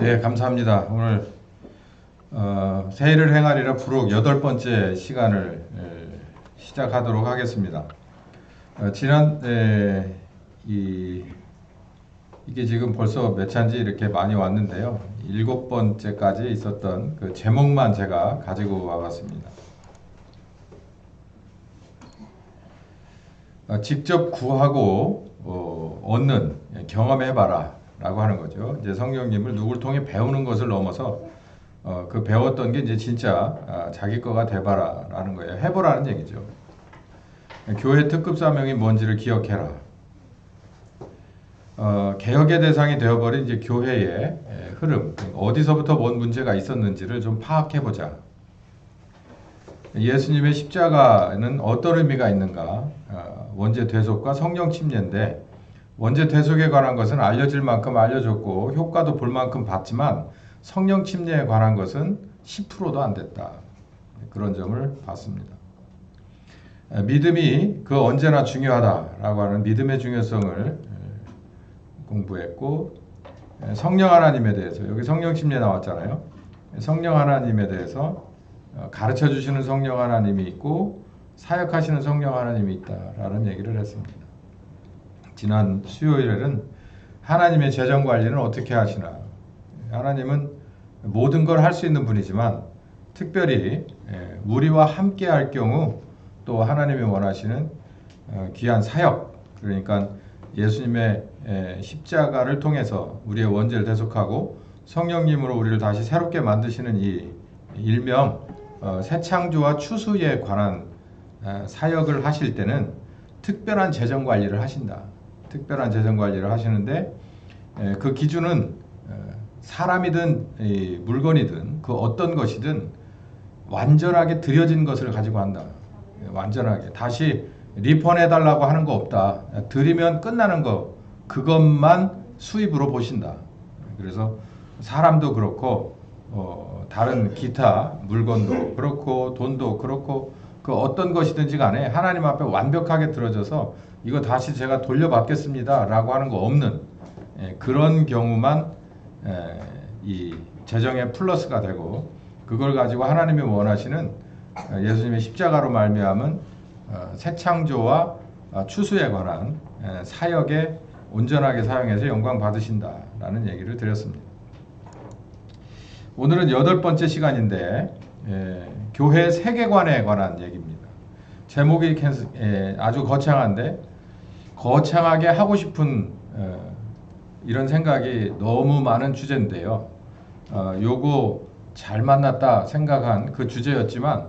예, 감사합니다. 오늘 세일을 행하리라 부록 8번째 시간을 시작하도록 하겠습니다. 지난 이게 지금 벌써 몇 차인지 이렇게 많이 왔는데요. 7번째까지 있었던 그 제목만 제가 가지고 와봤습니다. 직접 구하고 얻는 경험해봐라 라고 하는 거죠. 이제 성령님을 누굴 통해 배우는 것을 넘어서 그 배웠던 게 이제 진짜 자기 거가 돼봐라 라는 거예요. 해보라는 얘기죠. 교회 특급 사명이 뭔지를 기억해라. 개혁의 대상이 되어버린 이제 교회의 흐름, 어디서부터 뭔 문제가 있었는지를 좀 파악해보자. 예수님의 십자가는 어떤 의미가 있는가? 원죄 대속과 성령 침례인데 원죄 대속에 관한 것은 알려질 만큼 알려졌고 효과도 볼 만큼 봤지만 성령 침례에 관한 것은 10%도 안 됐다. 그런 점을 봤습니다. 믿음이 그 언제나 중요하다라고 하는 믿음의 중요성을 공부했고, 성령 하나님에 대해서, 여기 성령 침례 나왔잖아요. 성령 하나님에 대해서 가르쳐 주시는 성령 하나님이 있고 사역하시는 성령 하나님이 있다라는 얘기를 했습니다. 지난 수요일에는 하나님의 재정 관리는 어떻게 하시나. 하나님은 모든 걸 할 수 있는 분이지만 특별히 우리와 함께 할 경우 또 하나님이 원하시는 귀한 사역, 그러니까 예수님의 십자가를 통해서 우리의 원죄를 대속하고 성령님으로 우리를 다시 새롭게 만드시는 이 일명 새 창조와 추수에 관한 사역을 하실 때는 특별한 재정 관리를 하신다. 특별한 재정 관리를 하시는데 그 기준은 사람이든 물건이든 그 어떤 것이든 완전하게 드려진 것을 가지고 한다. 완전하게 다시 리펀해달라고 하는 거 없다. 드리면 끝나는 거 그것만 수입으로 보신다. 그래서 사람도 그렇고 다른 기타 물건도 그렇고 돈도 그렇고 그 어떤 것이든지 간에 하나님 앞에 완벽하게 들어져서 이거 다시 제가 돌려받겠습니다 라고 하는 거 없는 그런 경우만 이 재정의 플러스가 되고 그걸 가지고 하나님이 원하시는 예수님의 십자가로 말미암은 새 창조와 추수에 관한 사역에 온전하게 사용해서 영광 받으신다라는 얘기를 드렸습니다. 오늘은 8번째 시간인데 교회 세계관에 관한 얘기입니다. 제목이 아주 거창한데 거창하게 하고 싶은 이런 생각이 너무 많은 주제인데요. 요거 잘 만났다 생각한 그 주제였지만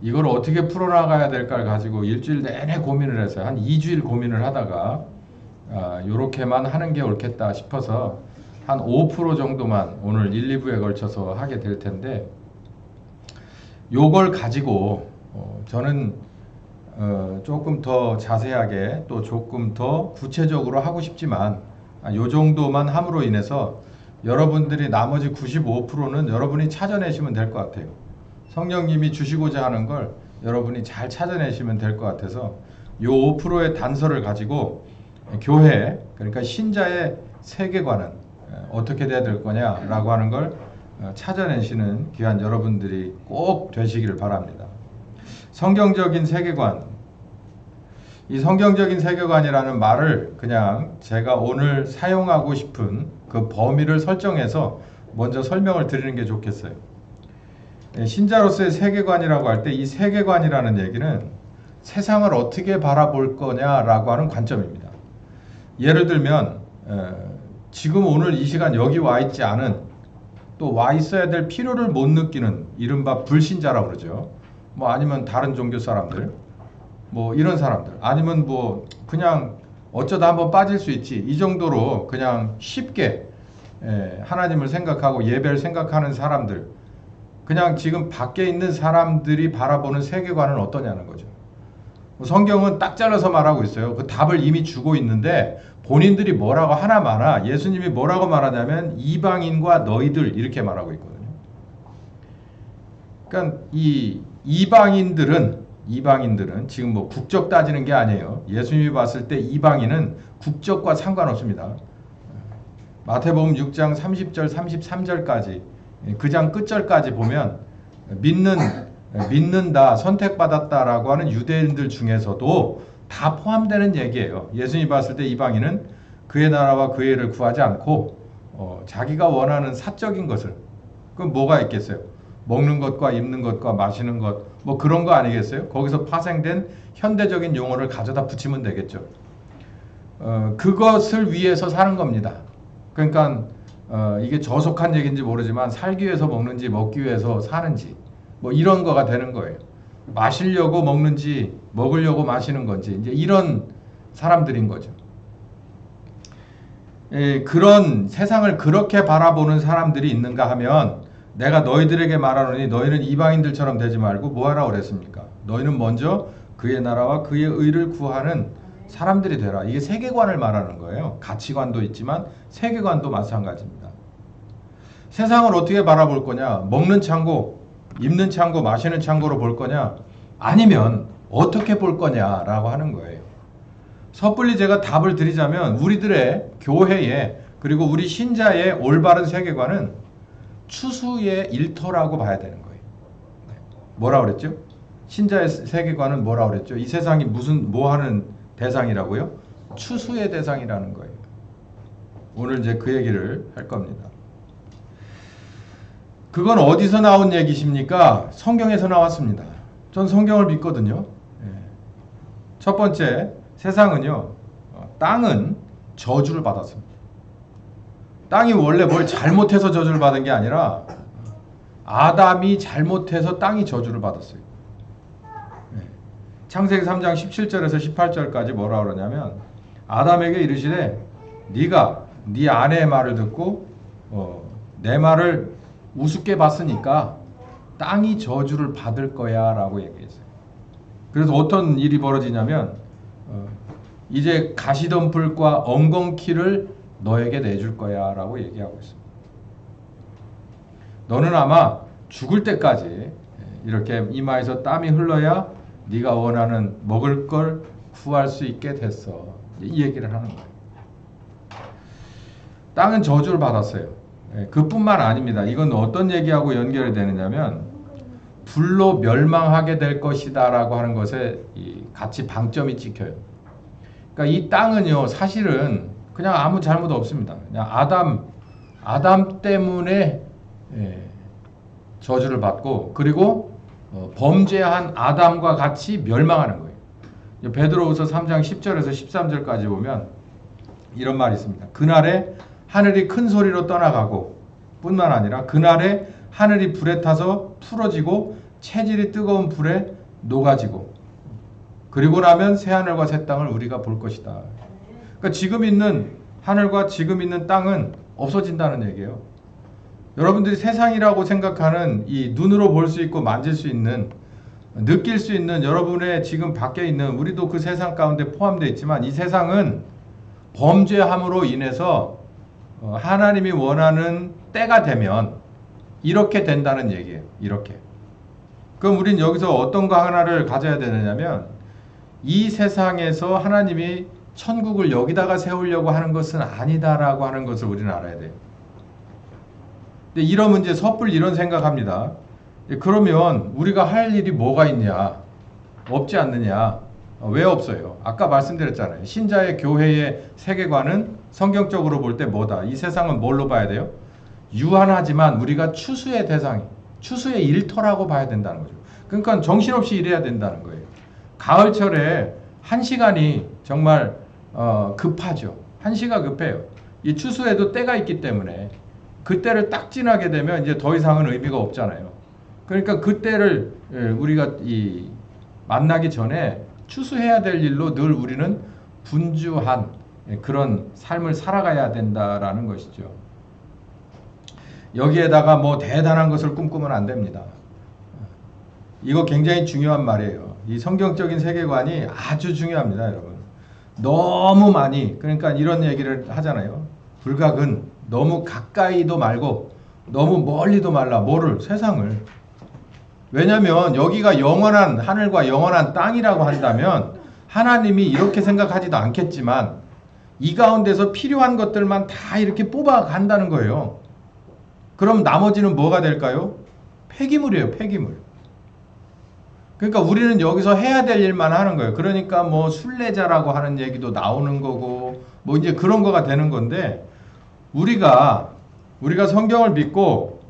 이걸 어떻게 풀어나가야 될까를 가지고 일주일 내내 고민을 했어요. 한 2주일 고민을 하다가 요렇게만 하는 게 옳겠다 싶어서 한 5% 정도만 오늘 1, 2부에 걸쳐서 하게 될 텐데 요걸 가지고 저는 조금 더 자세하게 또 조금 더 구체적으로 하고 싶지만 요 정도만 함으로 인해서 여러분들이 나머지 95%는 여러분이 찾아내시면 될 것 같아요. 성령님이 주시고자 하는 걸 여러분이 잘 찾아내시면 될 것 같아서 요 5%의 단서를 가지고 교회, 그러니까 신자의 세계관은 어떻게 돼야 될 거냐라고 하는 걸 찾아내시는 귀한 여러분들이 꼭 되시기를 바랍니다. 성경적인 세계관, 이 성경적인 세계관이라는 말을 그냥 제가 오늘 사용하고 싶은 그 범위를 설정해서 먼저 설명을 드리는 게 좋겠어요. 신자로서의 세계관이라고 할 때 이 세계관이라는 얘기는 세상을 어떻게 바라볼 거냐라고 하는 관점입니다. 예를 들면 지금 오늘 이 시간 여기 와 있지 않은 또 와 있어야 될 필요를 못 느끼는 이른바 불신자라고 그러죠. 뭐 아니면 다른 종교 사람들, 뭐 이런 사람들, 아니면 뭐 그냥 어쩌다 한번 빠질 수 있지 이 정도로 그냥 쉽게 하나님을 생각하고 예배를 생각하는 사람들, 그냥 지금 밖에 있는 사람들이 바라보는 세계관은 어떠냐는 거죠. 성경은 딱 잘라서 말하고 있어요. 그 답을 이미 주고 있는데 본인들이 뭐라고 하나 마나 예수님이 뭐라고 말하냐면 이방인과 너희들 이렇게 말하고 있거든요. 그러니까 이 이방인들은 지금 뭐 국적 따지는 게 아니에요. 예수님이 봤을 때 이방인은 국적과 상관없습니다. 마태복음 6장 30절 33절까지 그 장 끝절까지 보면 믿는다, 선택받았다라고 하는 유대인들 중에서도 다 포함되는 얘기예요. 예수님이 봤을 때 이방인은 그의 나라와 그의 의를 구하지 않고 자기가 원하는 사적인 것을, 그럼 뭐가 있겠어요? 먹는 것과 입는 것과 마시는 것, 뭐 그런 거 아니겠어요? 거기서 파생된 현대적인 용어를 가져다 붙이면 되겠죠. 그것을 위해서 사는 겁니다. 그러니까 이게 저속한 얘기인지 모르지만 살기 위해서 먹는지 먹기 위해서 사는지 뭐 이런 거가 되는 거예요. 마시려고 먹는지 먹으려고 마시는 건지 이제 이런 사람들인 거죠. 그런 세상을 그렇게 바라보는 사람들이 있는가 하면 내가 너희들에게 말하노니 너희는 이방인들처럼 되지 말고 뭐하라 그랬습니까? 너희는 먼저 그의 나라와 그의 의를 구하는 사람들이 되라. 이게 세계관을 말하는 거예요. 가치관도 있지만 세계관도 마찬가지입니다. 세상을 어떻게 바라볼 거냐? 먹는 창고, 입는 창고, 마시는 창고로 볼 거냐? 아니면 어떻게 볼 거냐라고 하는 거예요. 섣불리 제가 답을 드리자면 우리들의 교회에 그리고 우리 신자의 올바른 세계관은 추수의 일터라고 봐야 되는 거예요. 뭐라 그랬죠? 신자의 세계관은 뭐라 그랬죠? 이 세상이 무슨 뭐 하는 대상이라고요? 추수의 대상이라는 거예요. 오늘 이제 그 얘기를 할 겁니다. 그건 어디서 나온 얘기십니까? 성경에서 나왔습니다. 전 성경을 믿거든요. 첫 번째, 세상은요, 땅은 저주를 받았습니다. 땅이 원래 뭘 잘못해서 저주를 받은 게 아니라 아담이 잘못해서 땅이 저주를 받았어요. 창세기 3장 17절에서 18절까지 뭐라 그러냐면 아담에게 이르시되 네가 네 아내의 말을 듣고 내 말을 우습게 봤으니까 땅이 저주를 받을 거야 라고 얘기했어요. 그래서 어떤 일이 벌어지냐면 이제 가시덤불과 엉겅퀴를 너에게 내줄 거야 라고 얘기하고 있습니다. 너는 아마 죽을 때까지 이렇게 이마에서 땀이 흘러야 네가 원하는 먹을 걸 구할 수 있게 됐어. 이 얘기를 하는 거예요. 땅은 저주를 받았어요. 그뿐만 아닙니다. 이건 어떤 얘기하고 연결이 되느냐면 불로 멸망하게 될 것이다 라고 하는 것에 같이 방점이 찍혀요. 그러니까 이 땅은요 사실은 그냥 아무 잘못 없습니다. 그냥 아담 때문에 저주를 받고 그리고 범죄한 아담과 같이 멸망하는 거예요. 베드로후서 3장 10절에서 13절까지 보면 이런 말이 있습니다. 그날에 하늘이 큰 소리로 떠나가고 뿐만 아니라 그날에 하늘이 불에 타서 풀어지고 체질이 뜨거운 불에 녹아지고 그리고 나면 새하늘과 새 땅을 우리가 볼 것이다. 그러니까 지금 있는 하늘과 지금 있는 땅은 없어진다는 얘기예요. 여러분들이 세상이라고 생각하는 이 눈으로 볼 수 있고 만질 수 있는 느낄 수 있는 여러분의 지금 밖에 있는 우리도 그 세상 가운데 포함되어 있지만 이 세상은 범죄함으로 인해서 하나님이 원하는 때가 되면 이렇게 된다는 얘기예요. 이렇게. 그럼 우린 여기서 어떤 거 하나를 가져야 되느냐면 이 세상에서 하나님이 천국을 여기다가 세우려고 하는 것은 아니다라고 하는 것을 우리는 알아야 돼요. 근데 이러면 이제 섣불리 이런 생각합니다. 그러면 우리가 할 일이 뭐가 있냐? 없지 않느냐? 왜 없어요? 아까 말씀드렸잖아요. 신자의 교회의 세계관은 성경적으로 볼 때 뭐다? 이 세상은 뭘로 봐야 돼요? 유한하지만 우리가 추수의 대상이, 추수의 일터라고 봐야 된다는 거죠. 그러니까 정신없이 일해야 된다는 거예요. 가을철에 1시간이 정말 급하죠. 1시가 급해요. 이 추수에도 때가 있기 때문에 그 때를 딱 지나게 되면 이제 더 이상은 의미가 없잖아요. 그러니까 그 때를 우리가 만나기 전에 추수해야 될 일로 늘 우리는 분주한 그런 삶을 살아가야 된다라는 것이죠. 여기에다가 뭐 대단한 것을 꿈꾸면 안 됩니다. 이거 굉장히 중요한 말이에요. 이 성경적인 세계관이 아주 중요합니다, 여러분. 너무 많이, 그러니까 이런 얘기를 하잖아요. 불가근, 너무 가까이도 말고 너무 멀리도 말라. 뭐를? 세상을. 왜냐하면 여기가 영원한 하늘과 영원한 땅이라고 한다면 하나님이 이렇게 생각하지도 않겠지만 이 가운데서 필요한 것들만 다 이렇게 뽑아 간다는 거예요. 그럼 나머지는 뭐가 될까요? 폐기물이에요, 폐기물. 그러니까 우리는 여기서 해야 될 일만 하는 거예요. 그러니까 뭐 순례자라고 하는 얘기도 나오는 거고, 뭐 이제 그런 거가 되는 건데, 우리가 성경을 믿고,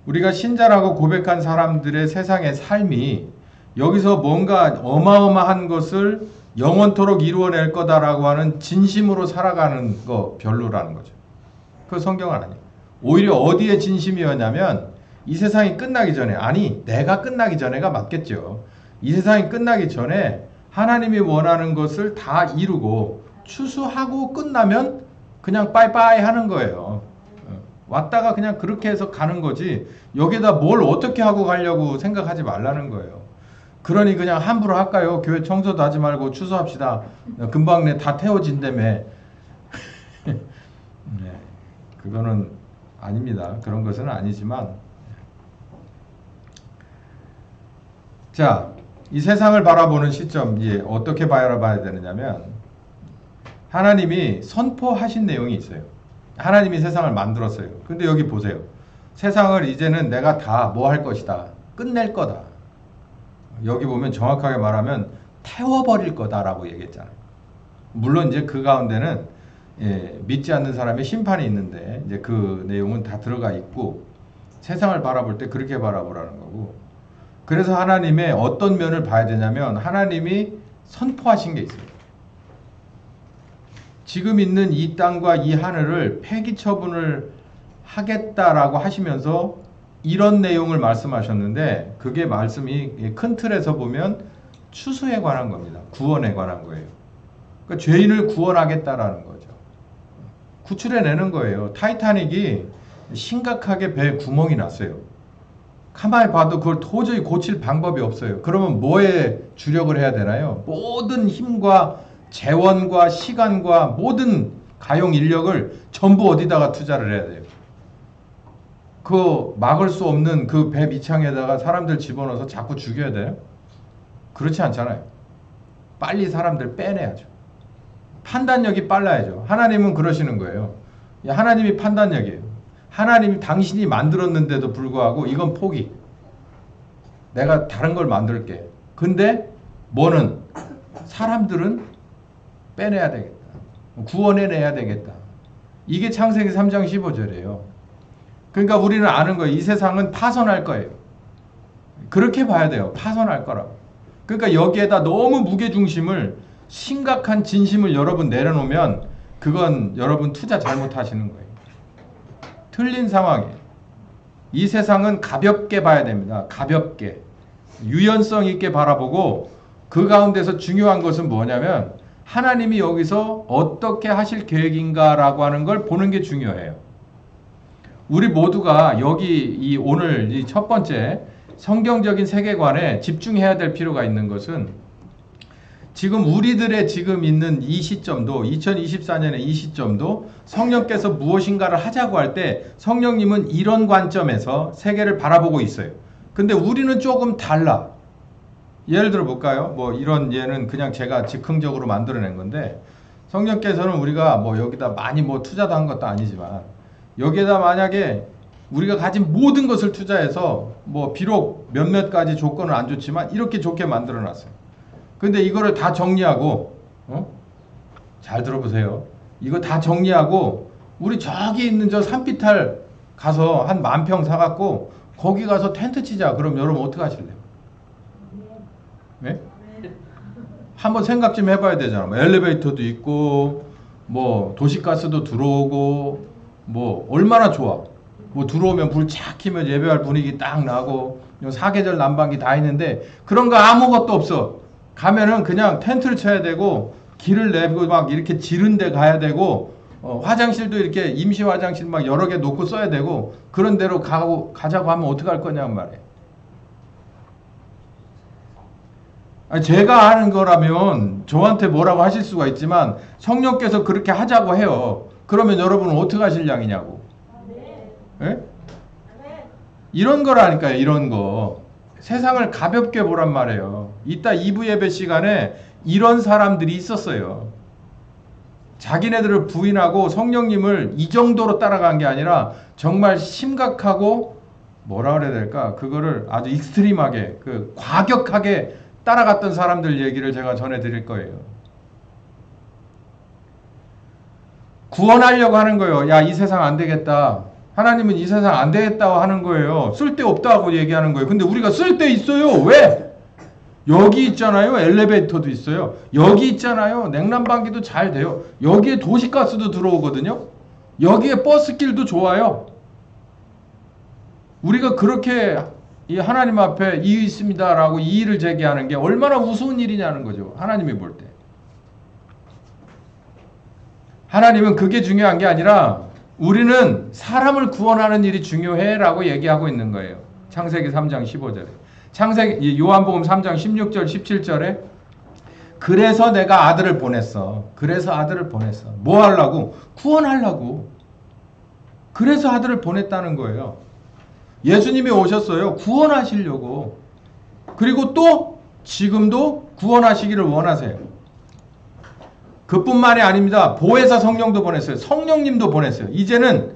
우리가 신자라고 고백한 사람들의 세상의 삶이 여기서 뭔가 어마어마한 것을 영원토록 이루어낼 거다라고 하는 진심으로 살아가는 거 별로라는 거죠. 그 성경은 아니에요. 오히려 어디에 진심이었냐면 이 세상이 끝나기 전에, 아니 내가 끝나기 전에가 맞겠죠. 이 세상이 끝나기 전에 하나님이 원하는 것을 다 이루고 추수하고 끝나면 그냥 빠이빠이 하는 거예요. 왔다가 그냥 그렇게 해서 가는 거지 여기다 뭘 어떻게 하고 가려고 생각하지 말라는 거예요. 그러니 그냥 함부로 할까요? 교회 청소도 하지 말고 추수합시다. 금방 내 다 태워진다며. 네, 그거는 아닙니다. 그런 것은 아니지만, 자, 이 세상을 바라보는 시점, 어떻게 바라봐야 되느냐면, 하나님이 선포하신 내용이 있어요. 하나님이 세상을 만들었어요. 근데 여기 보세요. 세상을 이제는 내가 다 뭐 할 것이다. 끝낼 거다. 여기 보면 정확하게 말하면 태워버릴 거다라고 얘기했잖아요. 물론 이제 그 가운데는 믿지 않는 사람의 심판이 있는데 이제 그 내용은 다 들어가 있고 세상을 바라볼 때 그렇게 바라보라는 거고, 그래서 하나님의 어떤 면을 봐야 되냐면 하나님이 선포하신 게 있어요. 지금 있는 이 땅과 이 하늘을 폐기 처분을 하겠다라고 하시면서 이런 내용을 말씀하셨는데 그게 말씀이 큰 틀에서 보면 추수에 관한 겁니다. 구원에 관한 거예요. 그러니까 죄인을 구원하겠다라는 거죠. 구출해내는 거예요. 타이타닉이 심각하게 배에 구멍이 났어요. 가만히 봐도 그걸 도저히 고칠 방법이 없어요. 그러면 뭐에 주력을 해야 되나요? 모든 힘과 재원과 시간과 모든 가용 인력을 전부 어디다가 투자를 해야 돼요. 그 막을 수 없는 그 배 밑창에다가 사람들 집어넣어서 자꾸 죽여야 돼요? 그렇지 않잖아요. 빨리 사람들 빼내야죠. 판단력이 빨라야죠. 하나님은 그러시는 거예요. 하나님이 판단력이에요. 하나님이 당신이 만들었는데도 불구하고 이건 포기. 내가 다른 걸 만들게. 근데 뭐는 사람들은 빼내야 되겠다. 구원해내야 되겠다. 이게 창세기 3장 15절이에요. 그러니까 우리는 아는 거예요. 이 세상은 파손할 거예요. 그렇게 봐야 돼요. 파손할 거라고. 그러니까 여기에다 너무 무게중심을 심각한 진심을 여러분 내려놓으면 그건 여러분 투자 잘못하시는 거예요. 틀린 상황이에요. 이 세상은 가볍게 봐야 됩니다. 가볍게. 유연성 있게 바라보고 그 가운데서 중요한 것은 뭐냐면 하나님이 여기서 어떻게 하실 계획인가라고 하는 걸 보는 게 중요해요. 우리 모두가 여기 오늘 이 첫 번째 성경적인 세계관에 집중해야 될 필요가 있는 것은 지금 우리들의 지금 있는 이 시점도 2024년의 이 시점도 성령께서 무엇인가를 하자고 할 때 성령님은 이런 관점에서 세계를 바라보고 있어요. 근데 우리는 조금 달라. 예를 들어 볼까요? 뭐 이런 예는 그냥 제가 즉흥적으로 만들어낸 건데 성령께서는 우리가 뭐 여기다 많이 뭐 투자도 한 것도 아니지만 여기에다 만약에 우리가 가진 모든 것을 투자해서 뭐 비록 몇몇 가지 조건은 안 좋지만 이렇게 좋게 만들어 놨어요. 근데 이거를 다 정리하고 잘 들어보세요. 이거 다 정리하고 우리 저기 있는 저 산비탈 가서 한 10,000평 사갖고 거기 가서 텐트 치자. 그럼 여러분 어떻게 하실래요? 네? 한번 생각 좀 해봐야 되잖아. 뭐 엘리베이터도 있고 뭐 도시가스도 들어오고 뭐 얼마나 좋아. 뭐 들어오면 불 착 켜면 예배할 분위기 딱 나고 사계절 난방기 다 있는데 그런 거 아무것도 없어. 가면은 그냥 텐트를 쳐야 되고 길을 내고 막 이렇게 지른 데 가야 되고 화장실도 이렇게 임시 화장실 막 여러 개 놓고 써야 되고 그런 데로 가자고 하면 어떻게 할 거냐는 말이에요. 아니, 제가 하는 거라면 저한테 뭐라고 하실 수가 있지만 성령께서 그렇게 하자고 해요. 그러면 여러분은 어떻게 하실 양이냐고. 네? 이런 거라니까요. 이런 거. 세상을 가볍게 보란 말이에요. 이따 2부 예배 시간에 이런 사람들이 있었어요. 자기네들을 부인하고 성령님을 이 정도로 따라간 게 아니라 정말 심각하고 뭐라 그래야 될까? 그거를 아주 익스트림하게 과격하게 따라갔던 사람들 얘기를 제가 전해드릴 거예요. 구원하려고 하는 거예요. 야, 이 세상 안 되겠다. 하나님은 이 세상 안 되겠다고 하는 거예요. 쓸데없다고 얘기하는 거예요. 근데 우리가 쓸데 있어요. 왜? 여기 있잖아요. 엘리베이터도 있어요. 여기 있잖아요. 냉난방기도 잘 돼요. 여기에 도시가스도 들어오거든요. 여기에 버스길도 좋아요. 우리가 그렇게 이 하나님 앞에 이유 있습니다라고 이의를 제기하는 게 얼마나 우스운 일이냐는 거죠. 하나님이 볼 때. 하나님은 그게 중요한 게 아니라 우리는 사람을 구원하는 일이 중요해라고 얘기하고 있는 거예요. 창세기 3장 15절에. 요한복음 3장 16절 17절에 그래서 내가 아들을 보냈어. 그래서 아들을 보냈어. 뭐 하려고? 구원하려고. 그래서 아들을 보냈다는 거예요. 예수님이 오셨어요. 구원하시려고. 그리고 또 지금도 구원하시기를 원하세요. 그뿐만이 아닙니다. 보혜사 성령도 보냈어요. 성령님도 보냈어요. 이제는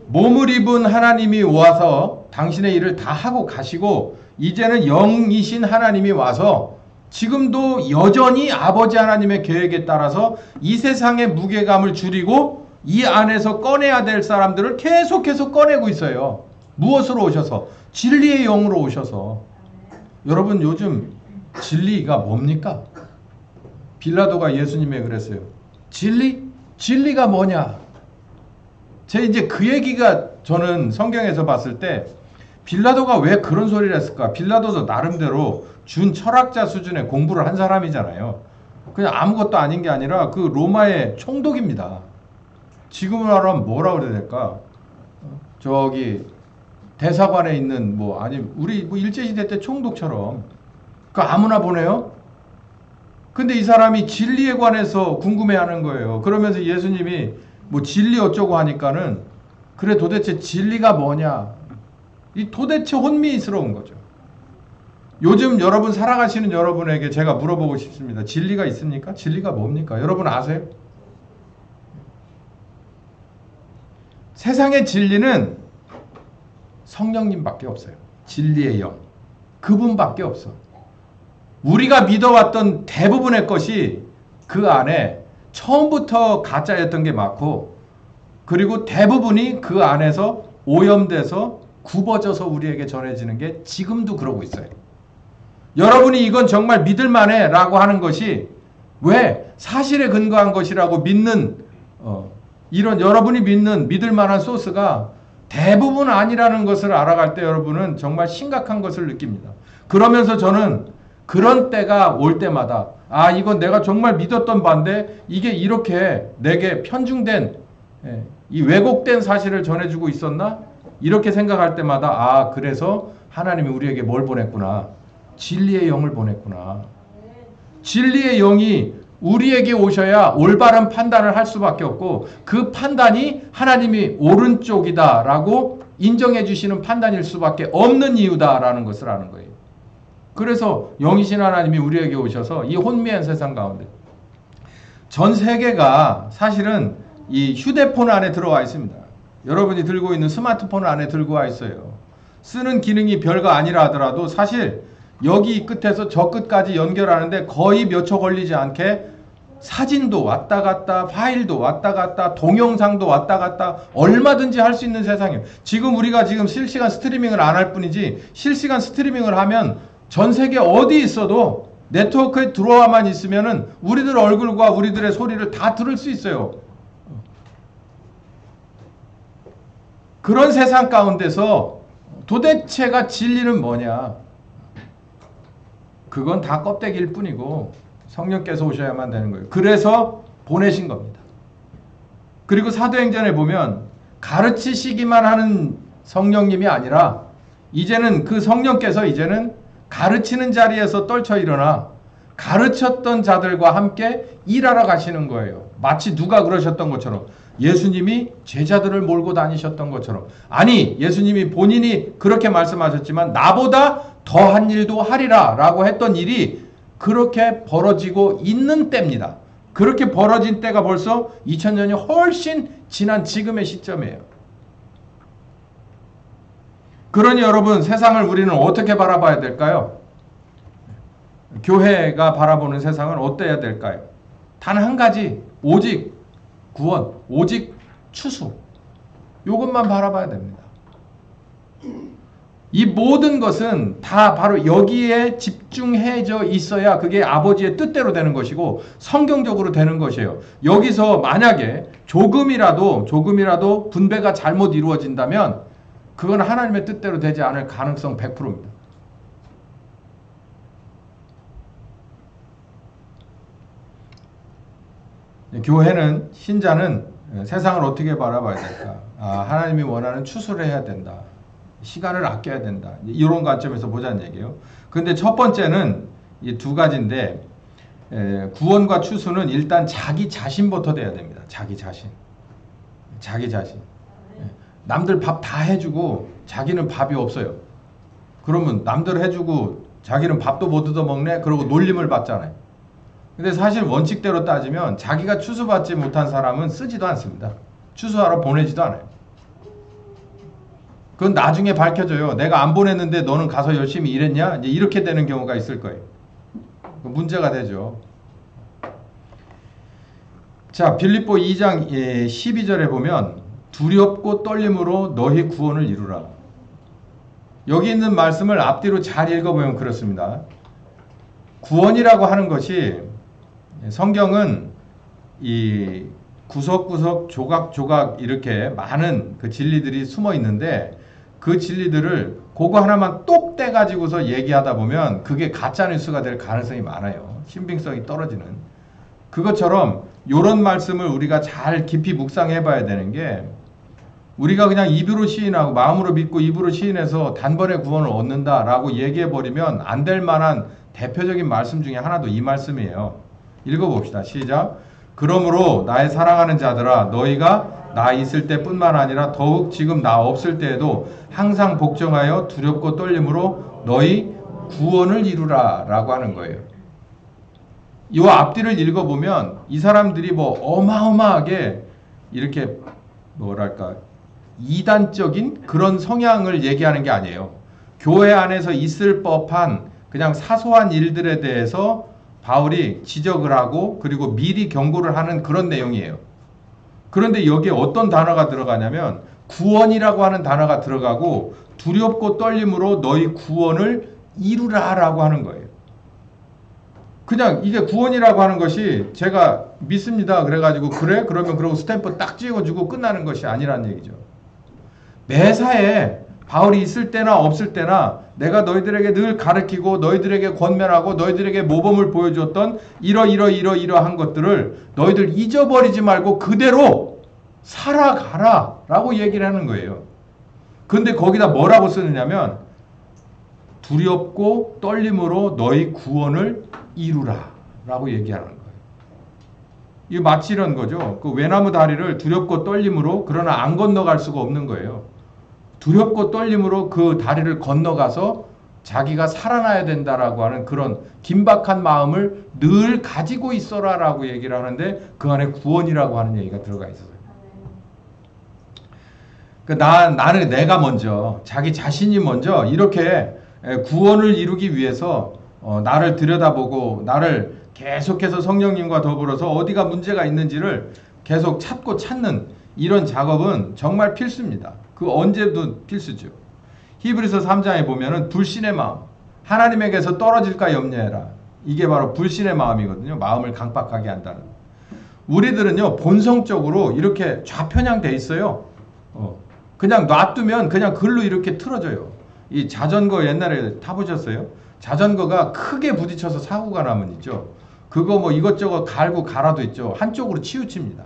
몸을 입은 하나님이 와서 당신의 일을 다 하고 가시고 이제는 영이신 하나님이 와서 지금도 여전히 아버지 하나님의 계획에 따라서 이 세상의 무게감을 줄이고 이 안에서 꺼내야 될 사람들을 계속해서 꺼내고 있어요. 무엇으로 오셔서? 진리의 영으로 오셔서. 여러분 요즘 진리가 뭡니까? 빌라도가 예수님에 그랬어요. 진리? 진리가 뭐냐? 제 이제 그 얘기가 저는 성경에서 봤을 때 빌라도가 왜 그런 소리를 했을까? 빌라도도 나름대로 준 철학자 수준의 공부를 한 사람이잖아요. 그냥 아무것도 아닌 게 아니라 그 로마의 총독입니다. 지금으로 하면 뭐라 그래야 될까? 저기 대사관에 있는 우리 일제시대 때 총독처럼 그 아무나 보내요? 근데 이 사람이 진리에 관해서 궁금해하는 거예요. 그러면서 예수님이 진리 어쩌고 하니까는 그래 도대체 진리가 뭐냐? 이 도대체 혼미스러운 거죠. 요즘 여러분 살아가시는 여러분에게 제가 물어보고 싶습니다. 진리가 있습니까? 진리가 뭡니까? 여러분 아세요? 세상의 진리는 성령님밖에 없어요. 진리의 영. 그분밖에 없어. 우리가 믿어왔던 대부분의 것이 그 안에 처음부터 가짜였던 게 많고 그리고 대부분이 그 안에서 오염돼서 굽어져서 우리에게 전해지는 게 지금도 그러고 있어요. 여러분이 이건 정말 믿을만해 라고 하는 것이 왜 사실에 근거한 것이라고 믿는 이런 여러분이 믿는 믿을만한 소스가 대부분 아니라는 것을 알아갈 때 여러분은 정말 심각한 것을 느낍니다. 그러면서 저는 그런 때가 올 때마다 이건 내가 정말 믿었던 바인데 이게 이렇게 내게 편중된 이 왜곡된 사실을 전해주고 있었나? 이렇게 생각할 때마다 그래서 하나님이 우리에게 뭘 보냈구나. 진리의 영을 보냈구나. 진리의 영이 우리에게 오셔야 올바른 판단을 할 수밖에 없고 그 판단이 하나님이 오른쪽이다 라고 인정해 주시는 판단일 수밖에 없는 이유다라는 것을 아는 거예요. 그래서 영이신 하나님이 우리에게 오셔서 이 혼미한 세상 가운데 전 세계가 사실은 이 휴대폰 안에 들어와 있습니다. 여러분이 들고 있는 스마트폰 안에 들고 와 있어요. 쓰는 기능이 별거 아니라 하더라도 사실 여기 끝에서 저 끝까지 연결하는데 거의 몇 초 걸리지 않게 사진도 왔다 갔다, 파일도 왔다 갔다, 동영상도 왔다 갔다 얼마든지 할 수 있는 세상이에요. 지금 우리가 실시간 스트리밍을 안 할 뿐이지 실시간 스트리밍을 하면 전 세계 어디 있어도 네트워크에 들어와만 있으면은 우리들 얼굴과 우리들의 소리를 다 들을 수 있어요. 그런 세상 가운데서 도대체가 진리는 뭐냐? 그건 다 껍데기일 뿐이고 성령께서 오셔야만 되는 거예요. 그래서 보내신 겁니다. 그리고 사도행전에 보면 가르치시기만 하는 성령님이 아니라 이제는 그 성령께서 이제는 가르치는 자리에서 떨쳐 일어나 가르쳤던 자들과 함께 일하러 가시는 거예요. 마치 누가 그러셨던 것처럼 예수님이 제자들을 몰고 다니셨던 것처럼 아니 예수님이 본인이 그렇게 말씀하셨지만 나보다 더한 일도 하리라 라고 했던 일이 그렇게 벌어지고 있는 때입니다. 그렇게 벌어진 때가 벌써 2000년이 훨씬 지난 지금의 시점이에요. 그러니 여러분, 세상을 우리는 어떻게 바라봐야 될까요? 교회가 바라보는 세상은 어때야 될까요? 단 한 가지, 오직 구원, 오직 추수. 이것만 바라봐야 됩니다. 이 모든 것은 다 바로 여기에 집중해져 있어야 그게 아버지의 뜻대로 되는 것이고 성경적으로 되는 것이에요. 여기서 만약에 조금이라도 분배가 잘못 이루어진다면 그건 하나님의 뜻대로 되지 않을 가능성 100%입니다. 교회는, 신자는 세상을 어떻게 바라봐야 될까? 하나님이 원하는 추수를 해야 된다. 시간을 아껴야 된다. 이런 관점에서 보자는 얘기예요. 근데 첫 번째는 이 두 가지인데, 구원과 추수는 일단 자기 자신부터 돼야 됩니다. 자기 자신. 남들 밥 다 해주고 자기는 밥이 없어요. 그러면 남들 해주고 자기는 밥도 못 얻어먹네? 그러고 놀림을 받잖아요. 근데 사실 원칙대로 따지면 자기가 추수받지 못한 사람은 쓰지도 않습니다. 추수하러 보내지도 않아요. 그건 나중에 밝혀져요. 내가 안 보냈는데 너는 가서 열심히 일했냐? 이제 이렇게 되는 경우가 있을 거예요. 문제가 되죠. 자, 빌립보 2장 12절에 보면 두렵고 떨림으로 너희 구원을 이루라. 여기 있는 말씀을 앞뒤로 잘 읽어보면 그렇습니다. 구원이라고 하는 것이, 성경은 이 구석구석 조각조각 이렇게 많은 그 진리들이 숨어 있는데 그 진리들을 그거 하나만 똑 떼가지고서 얘기하다 보면 그게 가짜 뉴스가 될 가능성이 많아요. 신빙성이 떨어지는. 그것처럼 이런 말씀을 우리가 잘 깊이 묵상해 봐야 되는 게, 우리가 그냥 입으로 시인하고 마음으로 믿고 입으로 시인해서 단번에 구원을 얻는다라고 얘기해 버리면 안 될 만한 대표적인 말씀 중에 하나도 이 말씀이에요. 읽어봅시다. 시작. 그러므로 나의 사랑하는 자들아, 너희가 나 있을 때뿐만 아니라 더욱 지금 나 없을 때에도 항상 복종하여 두렵고 떨림으로 너희 구원을 이루라 라고 하는 거예요. 이 앞뒤를 읽어보면 이 사람들이 뭐 어마어마하게 이렇게 뭐랄까 이단적인 그런 성향을 얘기하는 게 아니에요. 교회 안에서 있을 법한 그냥 사소한 일들에 대해서 바울이 지적을 하고 그리고 미리 경고를 하는 그런 내용이에요. 그런데 여기에 어떤 단어가 들어가냐면 구원이라고 하는 단어가 들어가고 두렵고 떨림으로 너희 구원을 이루라 라고 하는 거예요. 그냥 이게 구원이라고 하는 것이 제가 믿습니다 그래가지고 그래? 그러면 그러고 스탬프 딱 찍어주고 끝나는 것이 아니라는 얘기죠. 매사에 바울이 있을 때나 없을 때나 내가 너희들에게 늘 가르치고 너희들에게 권면하고 너희들에게 모범을 보여줬던 이러한 것들을 너희들 잊어버리지 말고 그대로 살아가라 라고 얘기를 하는 거예요. 근데 거기다 뭐라고 쓰느냐면 두렵고 떨림으로 너희 구원을 이루라 라고 얘기하는 거예요. 이게 마치 이런 거죠. 그 외나무 다리를 두렵고 떨림으로 그러나 안 건너갈 수가 없는 거예요. 두렵고 떨림으로 그 다리를 건너가서 자기가 살아나야 된다라고 하는 그런 긴박한 마음을 늘 가지고 있어라라고 얘기를 하는데 그 안에 구원이라고 하는 얘기가 들어가 있어요. 나는 내가 먼저 자기 자신이 먼저 이렇게 구원을 이루기 위해서 나를 들여다보고 나를 계속해서 성령님과 더불어서 어디가 문제가 있는지를 계속 찾는 이런 작업은 정말 필수입니다. 그 언제도 필수죠. 히브리서 3장에 보면은 불신의 마음, 하나님에게서 떨어질까 염려해라. 이게 바로 불신의 마음이거든요. 마음을 강박하게 한다는. 우리들은요 본성적으로 이렇게 좌편향돼 있어요. 그냥 놔두면 그냥 글로 이렇게 틀어져요. 이 자전거 옛날에 타보셨어요? 자전거가 크게 부딪혀서 사고가 나면 있죠. 그거 뭐 이것저것 갈고 갈아도 있죠. 한쪽으로 치우칩니다.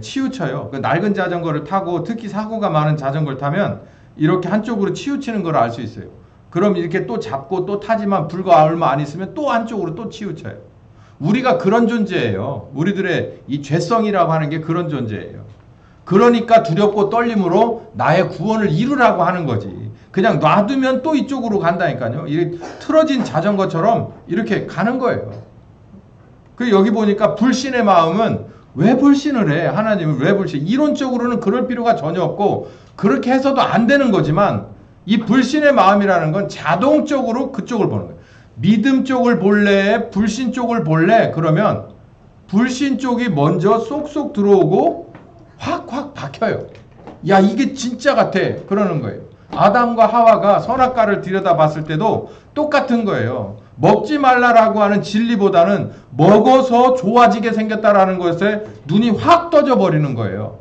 치우쳐요. 그 낡은 자전거를 타고 특히 사고가 많은 자전거를 타면 이렇게 한쪽으로 치우치는 걸 알 수 있어요. 그럼 이렇게 또 잡고 또 타지만 불과 얼마 안 있으면 또 한쪽으로 또 치우쳐요. 우리가 그런 존재예요. 우리들의 이 죄성이라고 하는 게 그런 존재예요. 그러니까 두렵고 떨림으로 나의 구원을 이루라고 하는 거지. 그냥 놔두면 또 이쪽으로 간다니까요. 이 틀어진 자전거처럼 이렇게 가는 거예요. 그 여기 보니까 불신의 마음은 왜 불신을 해? 하나님은 왜 불신? 이론적으로는 그럴 필요가 전혀 없고 그렇게 해서도 안 되는 거지만 이 불신의 마음이라는 건 자동적으로 그쪽을 보는 거예요. 믿음 쪽을 볼래? 불신 쪽을 볼래? 그러면 불신 쪽이 먼저 쏙쏙 들어오고 확확 박혀요. 야, 이게 진짜 같아. 그러는 거예요. 아담과 하와가 선악과를 들여다봤을 때도 똑같은 거예요. 먹지 말라라고 하는 진리보다는 먹어서 좋아지게 생겼다라는 것에 눈이 확 떠져 버리는 거예요.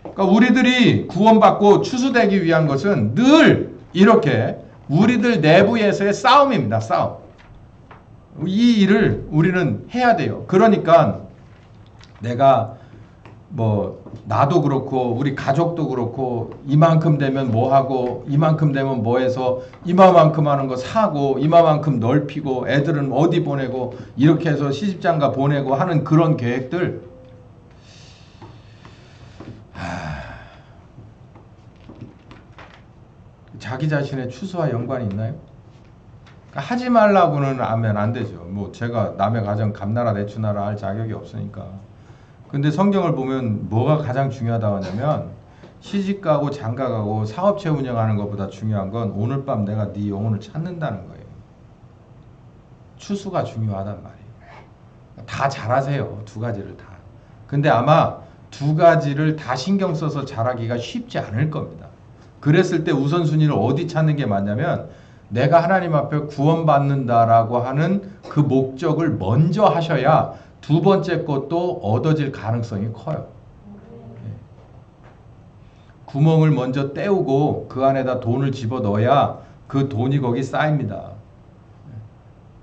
그러니까 우리들이 구원받고 추수되기 위한 것은 늘 이렇게 우리들 내부에서의 싸움입니다. 싸움. 이 일을 우리는 해야 돼요. 그러니까 내가 나도 그렇고 우리 가족도 그렇고 이만큼 되면 뭐 하고 이만큼 되면 뭐 해서 이만큼 하는 거 사고 이만큼 넓히고 애들은 어디 보내고 이렇게 해서 시집장가 보내고 하는 그런 계획들 자기 자신의 추수와 연관이 있나요? 그러니까 하지 말라고는 하면 안 되죠. 제가 남의 가정 감나라 내추나라 할 자격이 없으니까. 근데 성경을 보면 뭐가 가장 중요하다고 하냐면 시집가고 장가가고 사업체 운영하는 것보다 중요한 건 오늘 밤 내가 네 영혼을 찾는다는 거예요. 추수가 중요하단 말이에요. 다 잘하세요. 두 가지를 다. 근데 아마 두 가지를 다 신경 써서 잘하기가 쉽지 않을 겁니다. 그랬을 때 우선순위를 어디 찾는 게 맞냐면 내가 하나님 앞에 구원받는다라고 하는 그 목적을 먼저 하셔야 두 번째 것도 얻어질 가능성이 커요. 구멍을 먼저 때우고 그 안에다 돈을 집어넣어야 그 돈이 거기 쌓입니다.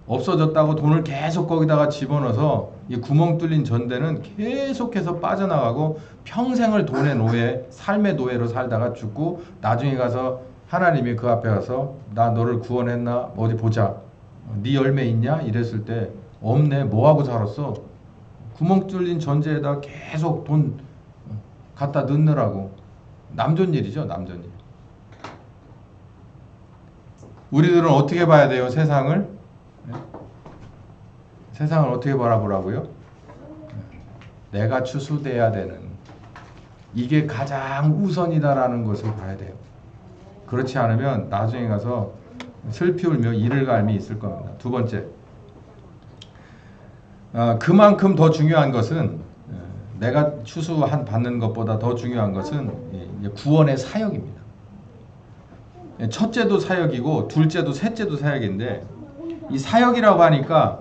없어졌다고 돈을 계속 거기다가 집어넣어서 이 구멍 뚫린 전대는 계속해서 빠져나가고 평생을 돈의 노예, 삶의 노예로 살다가 죽고 나중에 가서 하나님이 그 앞에 가서 나 너를 구원했나? 어디 보자. 네 열매 있냐? 이랬을 때 없네. 뭐하고 살았어? 구멍 뚫린 전제에다 계속 돈 갖다 넣느라고. 남존 일이죠. 남존 일. 우리들은 어떻게 봐야 돼요? 세상을? 세상을 어떻게 바라보라고요? 내가 추수돼야 되는 이게 가장 우선이다라는 것을 봐야 돼요. 그렇지 않으면 나중에 가서 슬피 울며 이를 갈미 있을 겁니다. 두 번째, 그만큼 더 중요한 것은 내가 추수한 받는 것보다 더 중요한 것은 구원의 사역입니다. 첫째도 사역이고 둘째도 셋째도 사역인데 이 사역이라고 하니까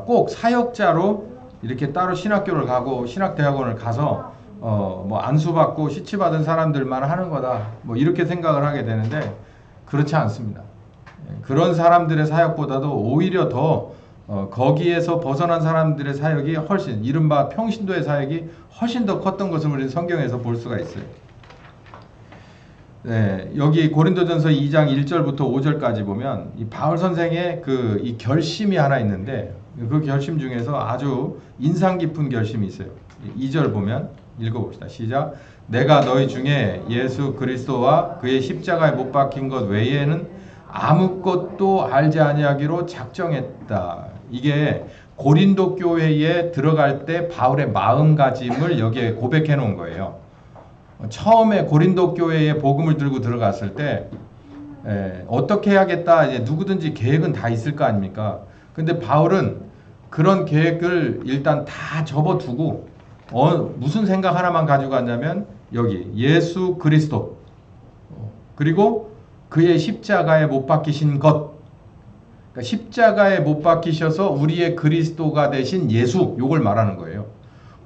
꼭 사역자로 이렇게 따로 신학교를 가고 신학대학원을 가서 안수받고 시치받은 사람들만 하는 거다 이렇게 생각을 하게 되는데 그렇지 않습니다. 그런 사람들의 사역보다도 오히려 더 거기에서 벗어난 사람들의 사역이 훨씬 이른바 평신도의 사역이 훨씬 더 컸던 것을 우리 성경에서 볼 수가 있어요. 네, 여기 고린도전서 2장 1절부터 5절까지 보면 이 바울 선생의 이 결심이 하나 있는데 그 결심 중에서 아주 인상 깊은 결심이 있어요. 2절 보면 읽어봅시다. 시작. 내가 너희 중에 예수 그리스도와 그의 십자가에 못 박힌 것 외에는 아무것도 알지 아니하기로 작정했다. 이게 고린도 교회에 들어갈 때 바울의 마음가짐을 여기에 고백해 놓은 거예요. 처음에 고린도 교회에 복음을 들고 들어갔을 때 어떻게 해야겠다 이제 누구든지 계획은 다 있을 거 아닙니까? 근데 바울은 그런 계획을 일단 다 접어두고 무슨 생각 하나만 가지고 갔냐면 여기 예수 그리스도 그리고 그의 십자가에 못 박히신 것, 그러니까 십자가에 못 박히셔서 우리의 그리스도가 되신 예수, 요걸 말하는 거예요.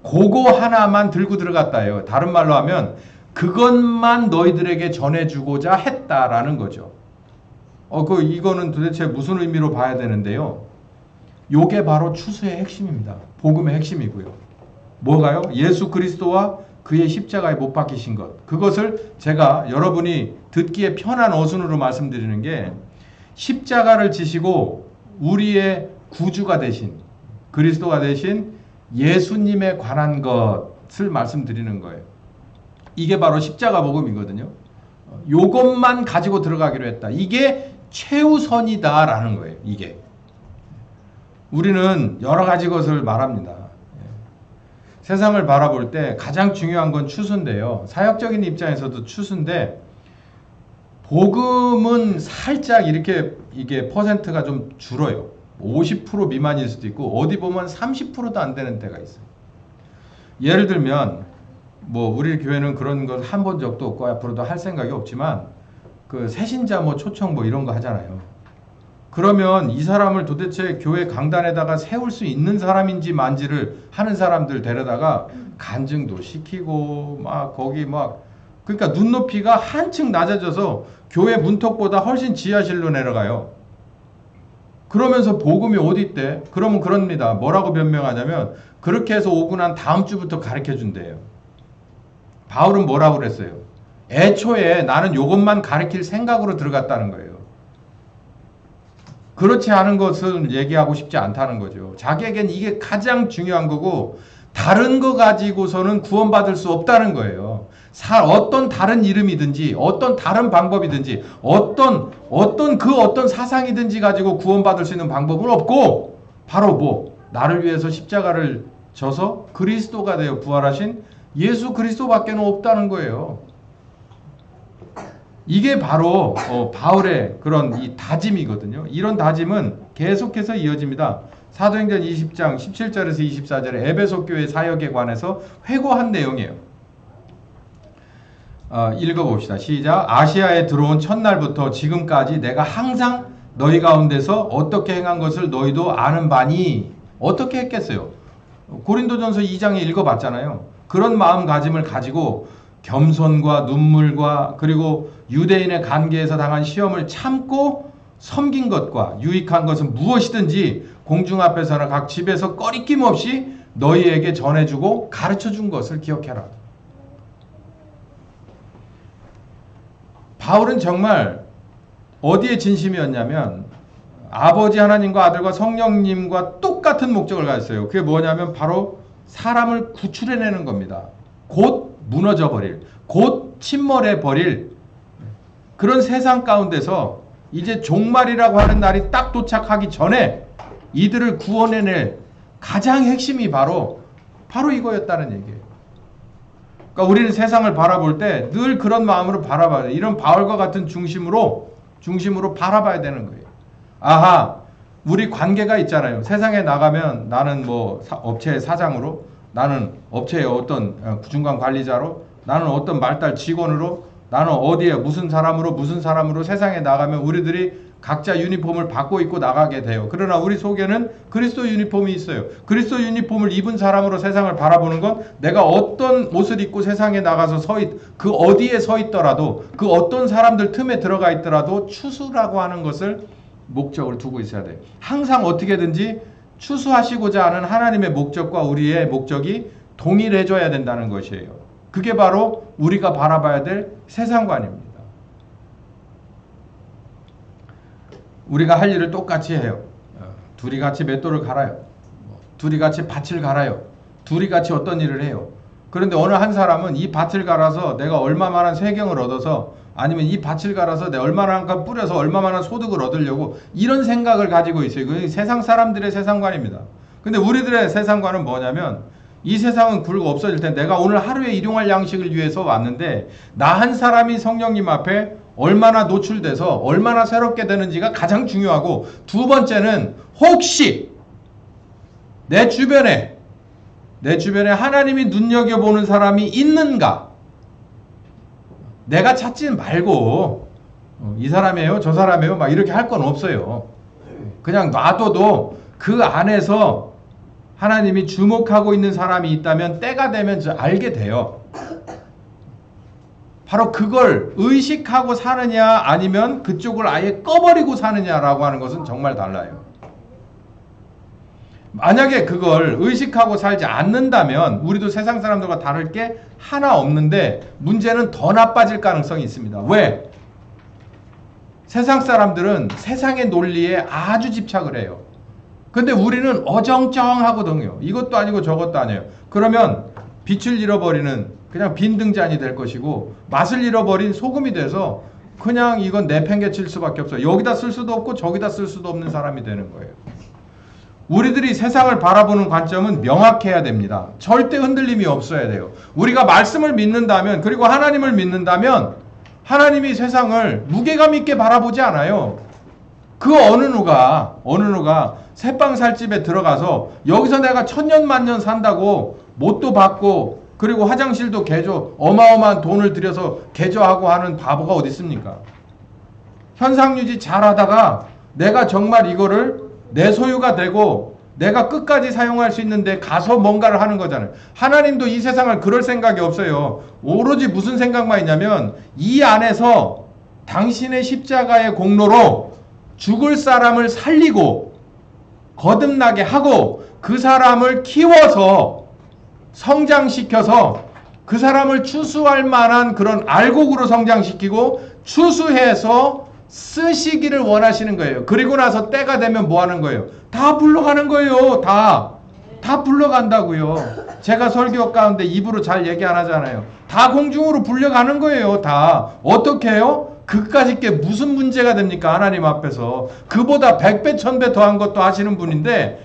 그거 하나만 들고 들어갔다예요. 다른 말로 하면 그것만 너희들에게 전해주고자 했다라는 거죠. 이거는 도대체 무슨 의미로 봐야 되는데요. 요게 바로 추수의 핵심입니다. 복음의 핵심이고요. 뭐가요? 예수 그리스도와 그의 십자가에 못 박히신 것. 그것을 제가 여러분이 듣기에 편한 어순으로 말씀드리는 게 십자가를 지시고 우리의 구주가 되신 그리스도가 되신 예수님에 관한 것을 말씀드리는 거예요. 이게 바로 십자가 복음이거든요. 요것만 가지고 들어가기로 했다. 이게 최우선이다라는 거예요. 이게. 우리는 여러 가지 것을 말합니다. 세상을 바라볼 때 가장 중요한 건 추수인데요. 사역적인 입장에서도 추수인데 복음은 살짝 이렇게 이게 퍼센트가 좀 줄어요. 50% 미만일 수도 있고 어디 보면 30%도 안 되는 때가 있어요. 예를 들면 뭐 우리 교회는 그런 걸 한 번 적도 없고 앞으로도 할 생각이 없지만 그 새신자 뭐 초청 뭐 이런 거 하잖아요. 그러면 이 사람을 도대체 교회 강단에다가 세울 수 있는 사람인지 만지를 하는 사람들 데려다가 간증도 시키고 막 거기 막 그러니까 눈높이가 한층 낮아져서 교회 문턱보다 훨씬 지하실로 내려가요. 그러면서 복음이 어디 있대? 그러면 그럽니다. 뭐라고 변명하냐면 그렇게 해서 오고 난 다음 주부터 가르쳐 준대요. 바울은 뭐라고 그랬어요? 애초에 나는 이것만 가르칠 생각으로 들어갔다는 거예요. 그렇지 않은 것은 얘기하고 싶지 않다는 거죠. 자기에겐 이게 가장 중요한 거고 다른 거 가지고서는 구원받을 수 없다는 거예요. 어떤 다른 이름이든지 어떤 다른 방법이든지 어떤 사상이든지 가지고 구원받을 수 있는 방법은 없고 바로 뭐 나를 위해서 십자가를 져서 그리스도가 되어 부활하신 예수 그리스도밖에는 없다는 거예요. 이게 바로 바울의 그런 이 다짐이거든요. 이런 다짐은 계속해서 이어집니다. 사도행전 20장 17절에서 24절에 에베소 교회 사역에 관해서 회고한 내용이에요. 읽어봅시다. 시작. 아시아에 들어온 첫날부터 지금까지 내가 항상 너희 가운데서 어떻게 행한 것을 너희도 아는 바니 어떻게 했겠어요? 고린도전서 2장에 읽어봤잖아요. 그런 마음가짐을 가지고 겸손과 눈물과 그리고 유대인의 관계에서 당한 시험을 참고 섬긴 것과 유익한 것은 무엇이든지 공중 앞에서나 각 집에서 꺼리낌 없이 너희에게 전해주고 가르쳐준 것을 기억해라. 바울은 정말 어디에 진심이었냐면 아버지 하나님과 아들과 성령님과 똑같은 목적을 가졌어요. 그게 뭐냐면 바로 사람을 구출해내는 겁니다. 곧 무너져 버릴, 곧 침몰해 버릴 그런 세상 가운데서 이제 종말이라고 하는 날이 딱 도착하기 전에 이들을 구원해낼 가장 핵심이 바로 이거였다는 얘기예요. 그러니까 우리는 세상을 바라볼 때 늘 그런 마음으로 바라봐야 돼요. 이런 바울과 같은 중심으로 바라봐야 되는 거예요. 아하, 우리 관계가 있잖아요. 세상에 나가면 나는 뭐 업체의 사장으로, 나는 업체의 어떤 중간 관리자로, 나는 어떤 말달 직원으로, 나는 어디에 무슨 사람으로 세상에 나가면 우리들이 각자 유니폼을 받고 입고 나가게 돼요. 그러나 우리 속에는 그리스도 유니폼이 있어요. 그리스도 유니폼을 입은 사람으로 세상을 바라보는 건 내가 어떤 옷을 입고 세상에 나가서 그 어디에 서 있더라도 그 어떤 사람들 틈에 들어가 있더라도 추수라고 하는 것을 목적을 두고 있어야 돼요. 항상 어떻게든지 추수하시고자 하는 하나님의 목적과 우리의 목적이 동일해져야 된다는 것이에요. 그게 바로 우리가 바라봐야 될 세상관입니다. 우리가 할 일을 똑같이 해요. 둘이 같이 맷돌을 갈아요. 둘이 같이 밭을 갈아요. 둘이 같이 어떤 일을 해요. 그런데 어느 한 사람은 이 밭을 갈아서 내가 얼마만한 세경을 얻어서 아니면 이 밭을 갈아서 내가 얼마만한 뿌려서 얼마만한 소득을 얻으려고 이런 생각을 가지고 있어요. 그 세상 사람들의 세상관입니다. 근데 우리들의 세상관은 뭐냐면 이 세상은 굴고 없어질 텐데 내가 오늘 하루에 일용할 양식을 위해서 왔는데 나 한 사람이 성령님 앞에 얼마나 노출돼서 얼마나 새롭게 되는지가 가장 중요하고 두 번째는 혹시 내 주변에 하나님이 눈여겨보는 사람이 있는가? 내가 찾지 말고 이 사람이에요 저 사람이에요 막 이렇게 할 건 없어요. 그냥 놔둬도 그 안에서 하나님이 주목하고 있는 사람이 있다면 때가 되면 알게 돼요. 바로 그걸 의식하고 사느냐 아니면 그쪽을 아예 꺼버리고 사느냐라고 하는 것은 정말 달라요. 만약에 그걸 의식하고 살지 않는다면 우리도 세상 사람들과 다를 게 하나 없는데 문제는 더 나빠질 가능성이 있습니다. 왜? 세상 사람들은 세상의 논리에 아주 집착을 해요. 근데 우리는 어정쩡하거든요. 이것도 아니고 저것도 아니에요. 그러면 빛을 잃어버리는 그냥 빈 등잔이 될 것이고 맛을 잃어버린 소금이 돼서 그냥 이건 내팽개칠 수밖에 없어요. 여기다 쓸 수도 없고 저기다 쓸 수도 없는 사람이 되는 거예요. 우리들이 세상을 바라보는 관점은 명확해야 됩니다. 절대 흔들림이 없어야 돼요. 우리가 말씀을 믿는다면, 그리고 하나님을 믿는다면 하나님이 세상을 무게감 있게 바라보지 않아요. 그 어느 누가 새빵살집에 들어가서 여기서 내가 천년만년 산다고 못도 받고 그리고 화장실도 개조, 어마어마한 돈을 들여서 개조하고 하는 바보가 어디 있습니까? 현상유지 잘하다가 내가 정말 이거를 내 소유가 되고 내가 끝까지 사용할 수 있는데 가서 뭔가를 하는 거잖아요. 하나님도 이 세상을 그럴 생각이 없어요. 오로지 무슨 생각만 있냐면 이 안에서 당신의 십자가의 공로로 죽을 사람을 살리고 거듭나게 하고 그 사람을 키워서 성장시켜서 그 사람을 추수할 만한 그런 알곡으로 성장시키고 추수해서 쓰시기를 원하시는 거예요. 그리고 나서 때가 되면 뭐 하는 거예요? 다 불러가는 거예요. 다 불러간다고요. 제가 설교 가운데 입으로 잘 얘기 안 하잖아요. 다 공중으로 불려가는 거예요. 다. 어떻게 해요? 그까짓 게 무슨 문제가 됩니까? 하나님 앞에서. 그보다 100배 1000배 더한 것도 하시는 분인데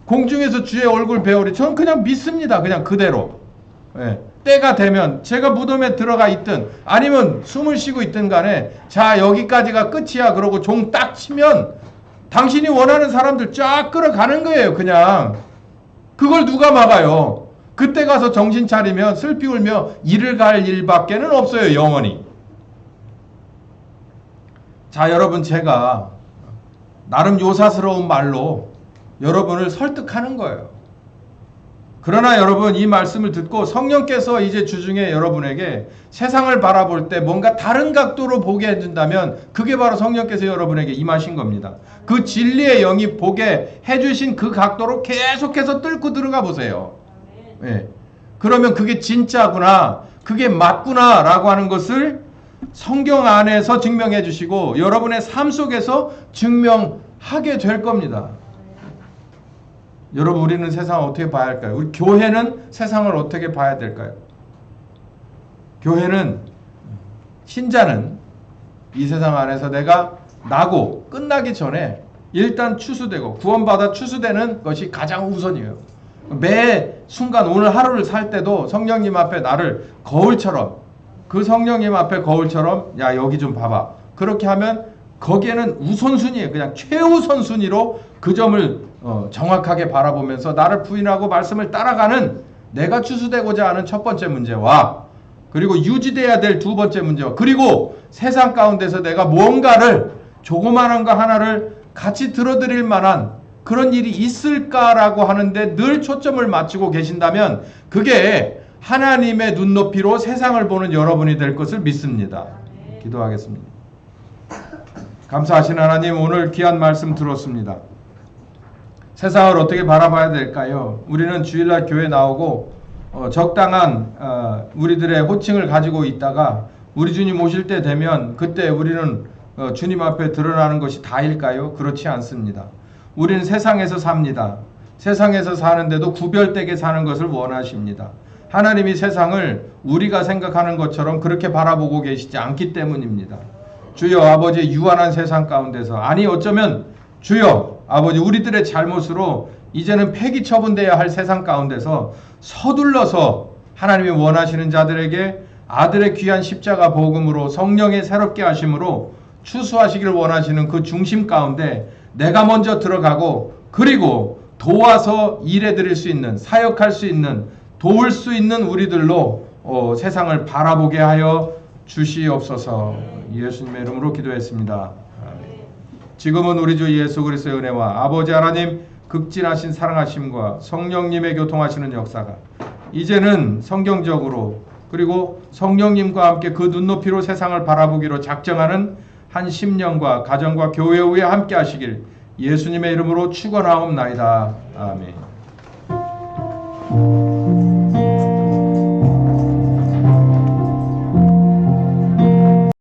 공중에서 주의 얼굴 배우리. 저는 그냥 믿습니다. 그냥 그대로. 때가 되면 제가 무덤에 들어가 있든 아니면 숨을 쉬고 있든 간에 자 여기까지가 끝이야 그러고 종 딱 치면 당신이 원하는 사람들 쫙 끌어가는 거예요. 그냥 그걸 누가 막아요? 그때 가서 정신 차리면 슬피 울며 이를 갈 일밖에는 없어요. 영원히. 자 여러분, 제가 나름 요사스러운 말로 여러분을 설득하는 거예요. 그러나 여러분, 이 말씀을 듣고 성령께서 이제 주중에 여러분에게 세상을 바라볼 때 뭔가 다른 각도로 보게 해준다면 그게 바로 성령께서 여러분에게 임하신 겁니다. 그 진리의 영이 보게 해주신 그 각도로 계속해서 뚫고 들어가 보세요. 그러면 그게 진짜구나, 그게 맞구나 라고 하는 것을 성경 안에서 증명해 주시고 여러분의 삶 속에서 증명하게 될 겁니다. 여러분, 우리는 세상을 어떻게 봐야 할까요? 우리 교회는 세상을 어떻게 봐야 될까요? 교회는, 신자는 이 세상 안에서 내가 나고 끝나기 전에 일단 추수되고 구원받아 추수되는 것이 가장 우선이에요. 매 순간 오늘 하루를 살 때도 성령님 앞에 나를 거울처럼, 그 성령님 앞에 거울처럼 야 여기 좀 봐봐. 그렇게 하면 거기에는 우선순위예요. 그냥 최우선순위로 그 점을 정확하게 바라보면서 나를 부인하고 말씀을 따라가는 내가 추수되고자 하는 첫 번째 문제와 그리고 유지돼야 될 두 번째 문제와 그리고 세상 가운데서 내가 무언가를 조그마한 거 하나를 같이 들어드릴 만한 그런 일이 있을까라고 하는데 늘 초점을 맞추고 계신다면 그게 하나님의 눈높이로 세상을 보는 여러분이 될 것을 믿습니다. 기도하겠습니다. 감사하신 하나님, 오늘 귀한 말씀 들었습니다. 세상을 어떻게 바라봐야 될까요? 우리는 주일날 교회 나오고 적당한 우리들의 호칭을 가지고 있다가 우리 주님 오실 때 되면 그때 우리는 주님 앞에 드러나는 것이 다일까요? 그렇지 않습니다. 우리는 세상에서 삽니다. 세상에서 사는데도 구별되게 사는 것을 원하십니다. 하나님이 세상을 우리가 생각하는 것처럼 그렇게 바라보고 계시지 않기 때문입니다. 주여 아버지, 유한한 세상 가운데서, 아니 어쩌면 주여 아버지, 우리들의 잘못으로 이제는 폐기 처분돼야 할 세상 가운데서 서둘러서 하나님이 원하시는 자들에게 아들의 귀한 십자가 복음으로 성령의 새롭게 하심으로 추수하시기를 원하시는 그 중심 가운데 내가 먼저 들어가고 그리고 도와서 일해드릴 수 있는, 사역할 수 있는, 도울 수 있는 우리들로 세상을 바라보게 하여 주시옵소서. 예수님의 이름으로 기도했습니다. 지금은 우리 주 예수 그리스도의 은혜와 아버지 하나님 극진하신 사랑하심과 성령님의 교통하시는 역사가 이제는 성경적으로 그리고 성령님과 함께 그 눈높이로 세상을 바라보기로 작정하는 한 10년과 가정과 교회 후에 함께 하시길 예수님의 이름으로 축원하옵나이다. 아멘.